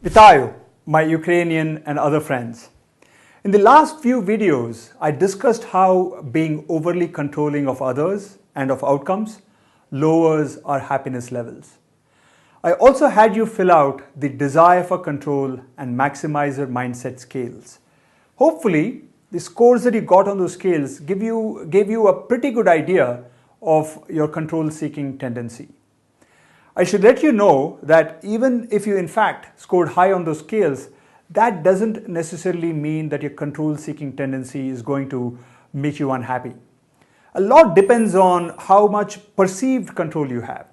Vitayo, my Ukrainian and other friends. In the last few videos, I discussed how being overly controlling of others and of outcomes lowers our happiness levels. I also had you fill out the desire for control and maximizer mindset scales. Hopefully, the scores that you got on those scales gave you a pretty good idea of your control-seeking tendency. I should let you know that even if you in fact scored high on those scales, that doesn't necessarily mean that your control-seeking tendency is going to make you unhappy. A lot depends on how much perceived control you have.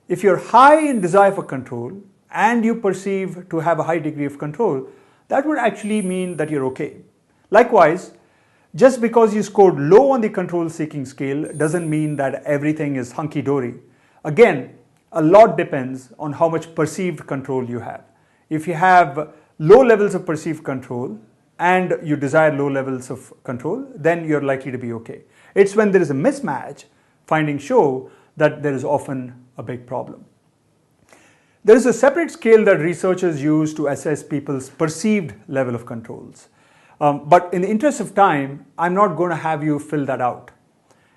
If you're high in desire for control and you perceive to have a high degree of control, that would actually mean that you're okay. Likewise, just because you scored low on the control-seeking scale doesn't mean that everything is hunky-dory. Again, a lot depends on how much perceived control you have. If you have low levels of perceived control and you desire low levels of control, then you're likely to be okay. It's when there is a mismatch, findings show that there is often a big problem. There is a separate scale that researchers use to assess people's perceived level of controls. But in the interest of time, I'm not going to have you fill that out.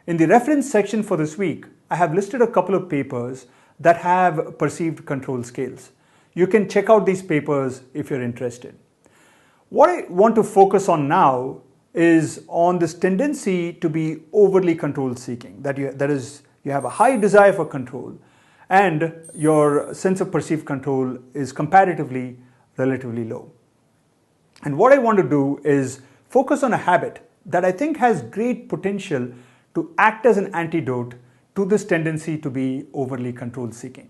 In the reference section for this week, I have listed a couple of papers that have perceived control scales. You can check out these papers if you're interested. What I want to focus on now is on this tendency to be overly control seeking, that is, you have a high desire for control and your sense of perceived control is comparatively relatively low. And what I want to do is focus on a habit that I think has great potential to act as an antidote to this tendency to be overly control seeking.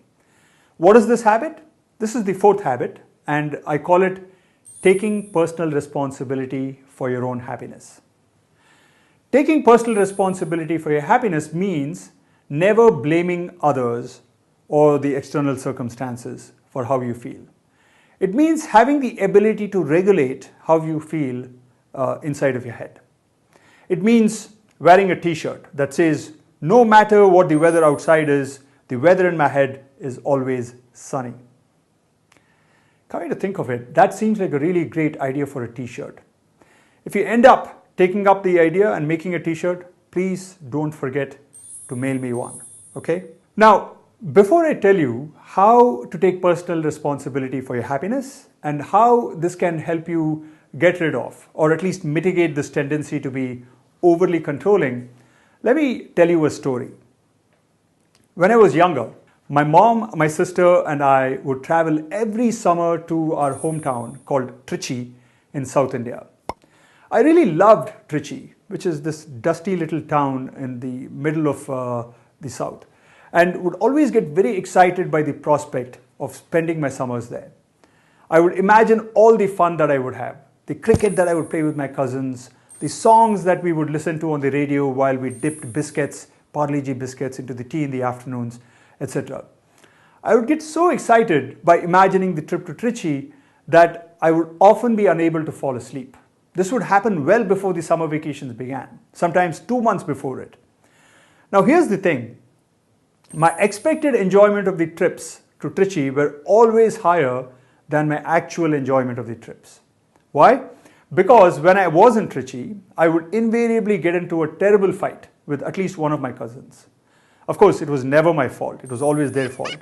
What is this habit? This is the fourth habit, and I call it taking personal responsibility for your own happiness. Taking personal responsibility for your happiness means never blaming others or the external circumstances for how you feel. It means having the ability to regulate how you feel inside of your head. It means wearing a t-shirt that says, no matter what the weather outside is, the weather in my head is always sunny. Coming to think of it, that seems like a really great idea for a t-shirt. If you end up taking up the idea and making a t-shirt, please don't forget to mail me one, okay? Now, before I tell you how to take personal responsibility for your happiness and how this can help you get rid of or at least mitigate this tendency to be overly controlling, let me tell you a story. When I was younger, my mom, my sister and I would travel every summer to our hometown called Trichy in South India. I really loved Trichy, which is this dusty little town in the middle of the South, and would always get very excited by the prospect of spending my summers there. I would imagine all the fun that I would have, the cricket that I would play with my cousins, the songs that we would listen to on the radio while we dipped biscuits, Parle-G biscuits into the tea in the afternoons, etc. I would get so excited by imagining the trip to Trichy that I would often be unable to fall asleep. This would happen well before the summer vacations began, sometimes 2 months before it. Now here's the thing. My expected enjoyment of the trips to Trichy were always higher than my actual enjoyment of the trips. Why? Because when I was in Trichy, I would invariably get into a terrible fight with at least one of my cousins. Of course, it was never my fault. It was always their fault.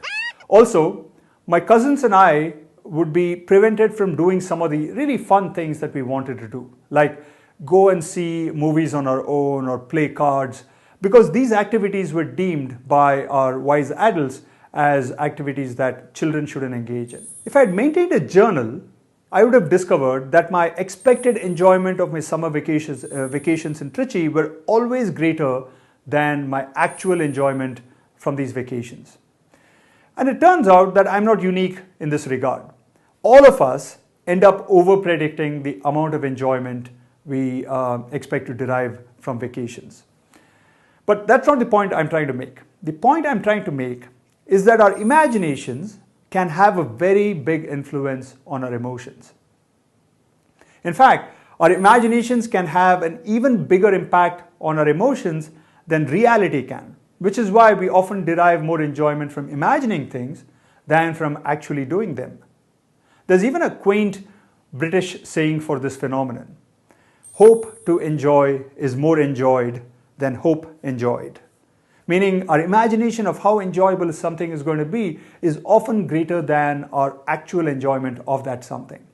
Also, my cousins and I would be prevented from doing some of the really fun things that we wanted to do, like go and see movies on our own or play cards, because these activities were deemed by our wise adults as activities that children shouldn't engage in. If I had maintained a journal, I would have discovered that my expected enjoyment of my summer vacations in Trichy were always greater than my actual enjoyment from these vacations. And it turns out that I'm not unique in this regard. All of us end up over-predicting the amount of enjoyment we expect to derive from vacations. But that's not the point I'm trying to make. The point I'm trying to make is that our imaginations can have a very big influence on our emotions. In fact, our imaginations can have an even bigger impact on our emotions than reality can, which is why we often derive more enjoyment from imagining things than from actually doing them. There's even a quaint British saying for this phenomenon. Hope to enjoy is more enjoyed than hope enjoyed. Meaning our imagination of how enjoyable something is going to be is often greater than our actual enjoyment of that something.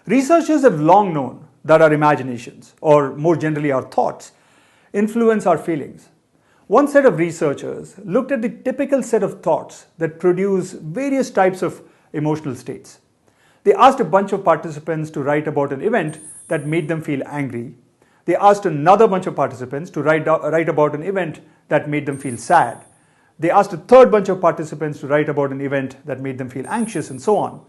Researchers have long known that our imaginations, or more generally our thoughts, influence our feelings. One set of researchers looked at the typical set of thoughts that produce various types of emotional states. They asked a bunch of participants to write about an event that made them feel angry. They asked another bunch of participants to write about an event that made them feel sad. They asked a third bunch of participants to write about an event that made them feel anxious, and so on.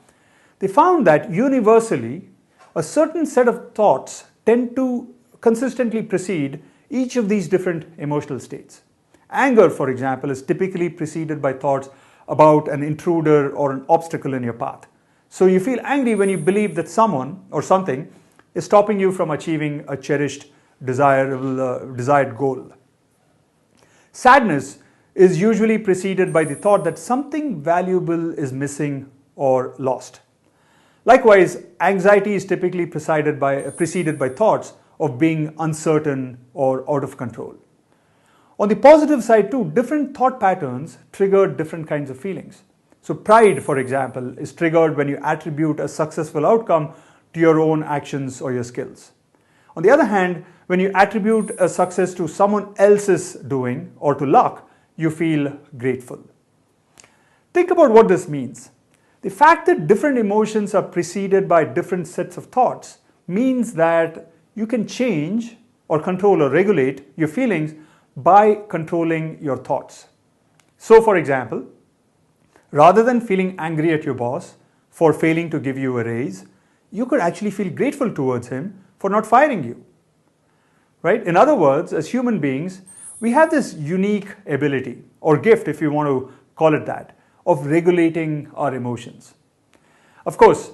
They found that universally, a certain set of thoughts tend to consistently precede each of these different emotional states. Anger, for example, is typically preceded by thoughts about an intruder or an obstacle in your path. So you feel angry when you believe that someone or something is stopping you from achieving a cherished, desired goal. Sadness is usually preceded by the thought that something valuable is missing or lost. Likewise, anxiety is typically preceded by thoughts of being uncertain or out of control. On the positive side too, different thought patterns trigger different kinds of feelings. So pride, for example, is triggered when you attribute a successful outcome to your own actions or your skills. On the other hand, when you attribute a success to someone else's doing or to luck, you feel grateful. Think about what this means. The fact that different emotions are preceded by different sets of thoughts means that you can change or control or regulate your feelings by controlling your thoughts. So, for example, rather than feeling angry at your boss for failing to give you a raise, you could actually feel grateful towards him for not firing you. Right? In other words, as human beings, we have this unique ability, or gift if you want to call it that, of regulating our emotions. Of course,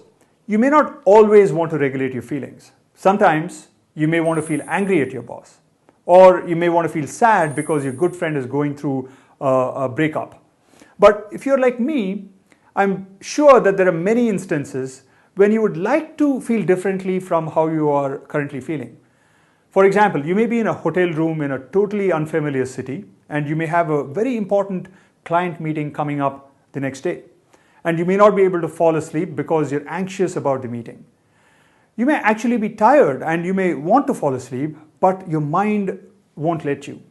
you may not always want to regulate your feelings. Sometimes you may want to feel angry at your boss, or you may want to feel sad because your good friend is going through a breakup. But if you're like me, I'm sure that there are many instances when you would like to feel differently from how you are currently feeling. For example, you may be in a hotel room in a totally unfamiliar city, and you may have a very important client meeting coming up the next day. And you may not be able to fall asleep because you're anxious about the meeting. You may actually be tired and you may want to fall asleep, but your mind won't let you.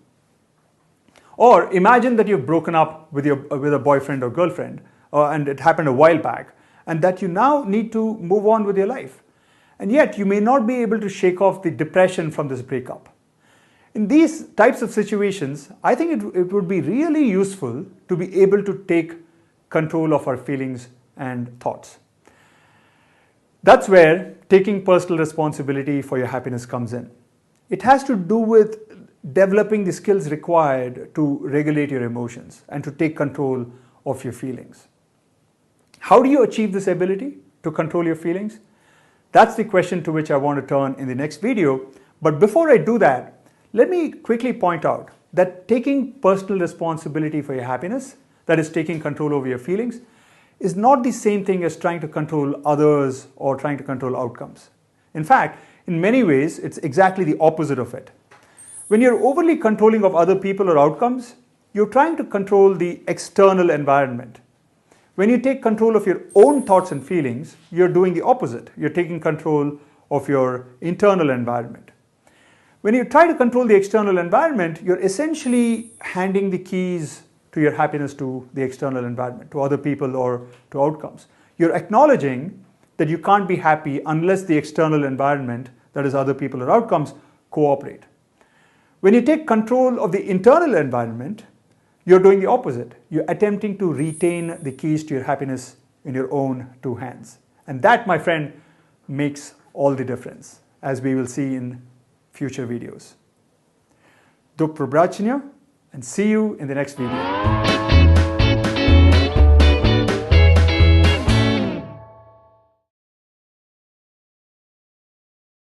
Or imagine that you've broken up with a boyfriend or girlfriend, and it happened a while back, and that you now need to move on with your life. And yet you may not be able to shake off the depression from this breakup. In these types of situations, I think it would be really useful to be able to take control of our feelings and thoughts. That's where taking personal responsibility for your happiness comes in. It has to do with developing the skills required to regulate your emotions and to take control of your feelings. How do you achieve this ability to control your feelings? That's the question to which I want to turn in the next video. But before I do that, let me quickly point out that taking personal responsibility for your happiness, that is taking control over your feelings, is not the same thing as trying to control others or trying to control outcomes. In fact, in many ways, it's exactly the opposite of it. When you're overly controlling of other people or outcomes, you're trying to control the external environment. When you take control of your own thoughts and feelings, you're doing the opposite. You're taking control of your internal environment. When you try to control the external environment, you're essentially handing the keys to your happiness to the external environment, to other people or to outcomes. You're acknowledging that you can't be happy unless the external environment, that is other people or outcomes, cooperate. When you take control of the internal environment, you're doing the opposite. You're attempting to retain the keys to your happiness in your own two hands. And that, my friend, makes all the difference, as we will see in future videos. Do Prabhachanya, and see you in the next video.